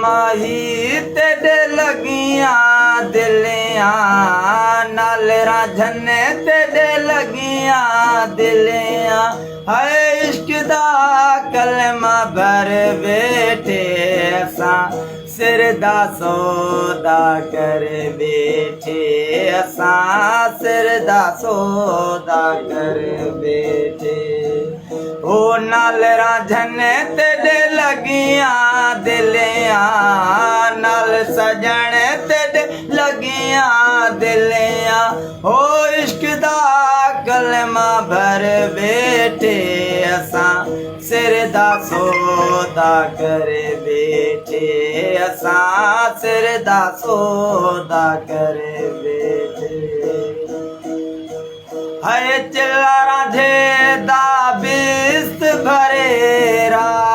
माही तेरे लगियां दिलियां नाल रांझन तेरे लगियां दिलियां है इश्क दा कलमा भर बैठे असां सिर दा सौदा कर बैठे असां सिर दा सौदा कर बैठे ओ नाल रांझन तेरे लगियां दिलियां नाल सजण तेरे लगियां दिलियां ओ इश्क दा कलमा भर बैठे असां सिर दा सौदा कर बैठे असां सिर दा सौदा कर बैठे है चिल्ला रांझे दा बिस्त भरे रा